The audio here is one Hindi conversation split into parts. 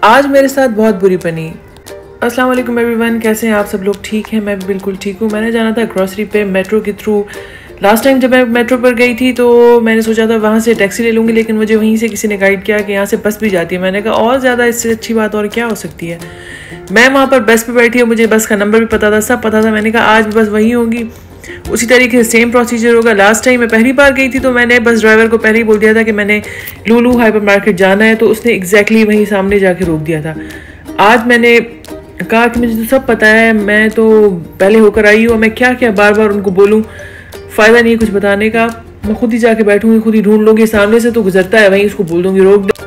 आज मेरे साथ बहुत बुरी बनी। अस्सलाम वालेकुम एवरीवन, कैसे हैं आप सब लोग? ठीक हैं, मैं भी बिल्कुल ठीक हूँ। मैंने जाना था ग्रॉसरी पे मेट्रो के थ्रू। लास्ट टाइम जब मैं मेट्रो पर गई थी तो मैंने सोचा था वहाँ से टैक्सी ले लूँगी, लेकिन मुझे वहीं से किसी ने गाइड किया कि यहाँ से बस भी जाती है। मैंने कहा और ज़्यादा इससे अच्छी बात और क्या हो सकती है। मैं वहाँ पर बस पे बैठी हूँ, मुझे बस का नंबर भी पता था, सब पता था। मैंने कहा आज भी बस वहीं होगी, उसी तरीके से सेम प्रोसीजर होगा। लास्ट टाइम मैं पहली बार गई थी तो मैंने बस ड्राइवर को पहले ही बोल दिया था कि मैंने लुलु हाइपर मार्केट जाना है, तो उसने एग्जैक्टली वहीं सामने जाके रोक दिया था। आज मैंने कहा कि मुझे तो सब पता है, मैं तो पहले होकर आई हूँ, मैं क्या क्या बार बार उनको बोलूँ, फ़ायदा नहीं कुछ बताने का। मैं खुद ही जाके बैठूँगी, खुद ही ढूंढ लूँगी, सामने से तो गुजरता है वहीं उसको बोल दूँगी रोक दे।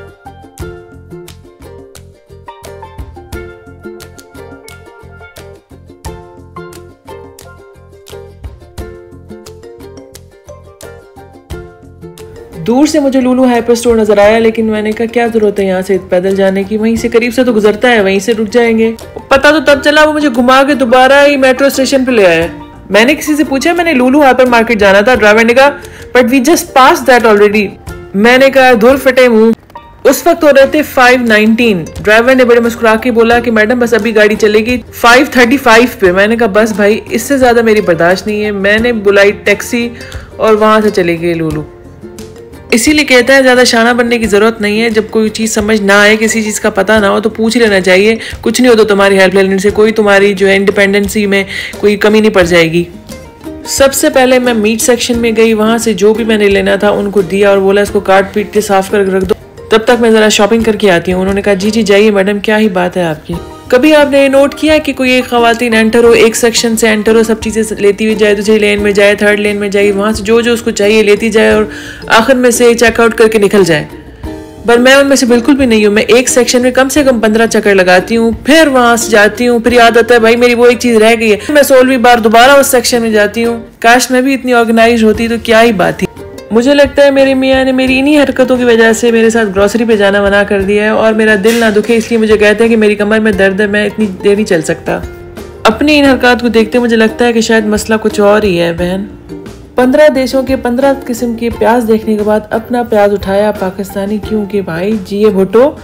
दूर से मुझे लुलु हाइपर स्टोर नजर आया, लेकिन मैंने कहा क्या जरूरत है यहाँ से पैदल जाने की, वहीं से करीब से तो गुजरता है, वहीं से रुक जाएंगे। पता तो तब चला वो मुझे घुमा के दोबारा ही मेट्रो स्टेशन पे ले आया। मैंने किसी से पूछा मैंने लुलु हाइपर मार्केट जाना था, ड्राइवर ने कहा but we just pass that already. मैंने कहा धुर फटे मुंह। उस वक्त हो रहे थे 5:19। ड्राइवर ने बड़े मुस्कुरा के बोला कि मैडम बस अभी गाड़ी चलेगी 5:35 पे। मैंने कहा बस भाई इससे ज्यादा मेरी बर्दाश्त नहीं है। मैंने बुलाई टैक्सी और वहां से चले गए लुलु। इसीलिए कहता है ज़्यादा शाना बनने की ज़रूरत नहीं है। जब कोई चीज़ समझ ना आए, किसी चीज़ का पता ना हो तो पूछ लेना चाहिए। कुछ नहीं हो तो तुम्हारी हेल्प लेने से कोई तुम्हारी जो है इंडिपेंडेंसी में कोई कमी नहीं पड़ जाएगी। सबसे पहले मैं मीट सेक्शन में गई, वहाँ से जो भी मैंने लेना था उनको दिया और बोला इसको काट पीट के साफ कर रख दो, तब तक मैं ज़रा शॉपिंग करके आती हूँ। उन्होंने कहा जी जी जाइए मैडम, क्या ही बात है आपकी। कभी आपने ये नोट किया कि कोई एक खवातीन एंटर हो, एक सेक्शन से एंटर हो, सब चीज़ें लेती हुई जाए, दूसरी लेन में जाए, थर्ड लेन में जाए, वहाँ से जो जो उसको चाहिए लेती जाए और आखिर में से चेकआउट करके निकल जाए। पर मैं उनमें से बिल्कुल भी नहीं हूँ। मैं एक सेक्शन में कम से कम 15 चक्कर लगाती हूँ, फिर वहाँ से जाती हूँ, फिर याद आता है भाई मेरी वो एक चीज़ रह गई है, मैं 16वीं बार दोबारा उस सेक्शन में जाती हूँ। काश मैं भी इतनी ऑर्गेनाइज होती तो क्या ही बात थी। मुझे लगता है मेरे मियाँ ने मेरी इन्हीं हरकतों की वजह से मेरे साथ ग्रॉसरी पे जाना मना कर दिया है, और मेरा दिल ना दुखे इसलिए मुझे कहते हैं कि मेरी कमर में दर्द है, मैं इतनी देर नहीं चल सकता। अपनी इन हरकत को देखते मुझे लगता है कि शायद मसला कुछ और ही है। बहन 15 देशों के 15 किस्म के प्याज देखने के बाद अपना प्याज उठाया पाकिस्तानी, क्योंकि भाई जी ये भुट्टो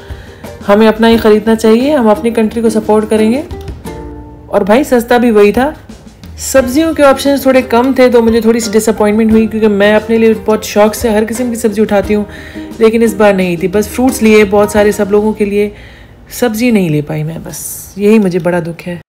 हमें अपना ही खरीदना चाहिए, हम अपनी कंट्री को सपोर्ट करेंगे। और भाई सस्ता भी वही था। सब्जियों के ऑप्शंस थोड़े कम थे तो मुझे थोड़ी सी डिसअपॉइंटमेंट हुई, क्योंकि मैं अपने लिए बहुत शौक से हर किस्म की सब्ज़ी उठाती हूँ, लेकिन इस बार नहीं थी। बस फ्रूट्स लिए बहुत सारे सब लोगों के लिए, सब्ज़ी नहीं ले पाई मैं, बस यही मुझे बड़ा दुख है।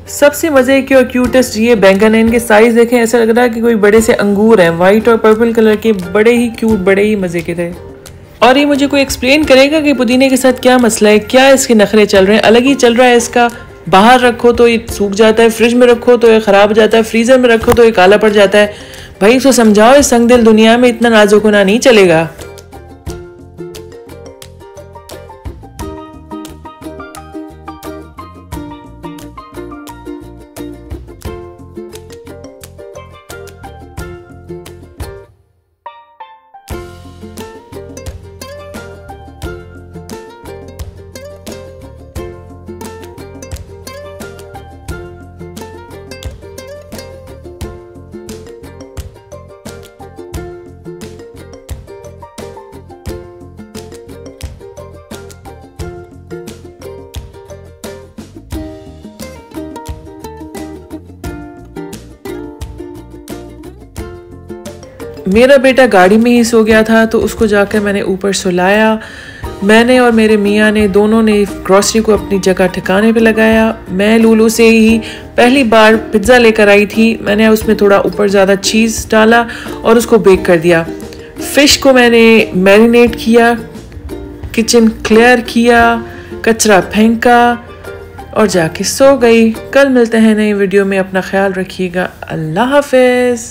सबसे मजे की और क्यूटेस्ट ये बैंगन है। इनके साइज देखें, ऐसा लग रहा है कि कोई बड़े से अंगूर हैं, वाइट और पर्पल कलर के, बड़े ही क्यूट, बड़े ही मजे के थे। और ये मुझे कोई एक्सप्लेन करेगा कि पुदीने के साथ क्या मसला है, क्या इसके नखरे चल रहे हैं, अलग ही चल रहा है इसका। बाहर रखो तो ये सूख जाता है, फ्रिज में रखो तो ये खराब हो जाता है, फ्रीजर में रखो तो ये काला पड़ जाता है। भाई इसको समझाओ, इस संगदिल दुनिया में इतना नाजुक होना नहीं चलेगा। मेरा बेटा गाड़ी में ही सो गया था तो उसको जाकर मैंने ऊपर सुलाया। मैंने और मेरे मियाँ ने दोनों ने ग्रॉसरी को अपनी जगह ठिकाने पे लगाया। मैं लुलु से ही पहली बार पिज़्ज़ा लेकर आई थी। मैंने उसमें थोड़ा ऊपर ज़्यादा चीज़ डाला और उसको बेक कर दिया। फ़िश को मैंने मैरिनेट किया, किचन क्लियर किया, कचरा फेंका और जाके सो गई। कल मिलते हैं नई वीडियो में, अपना ख्याल रखिएगा। अल्लाह हाफिज।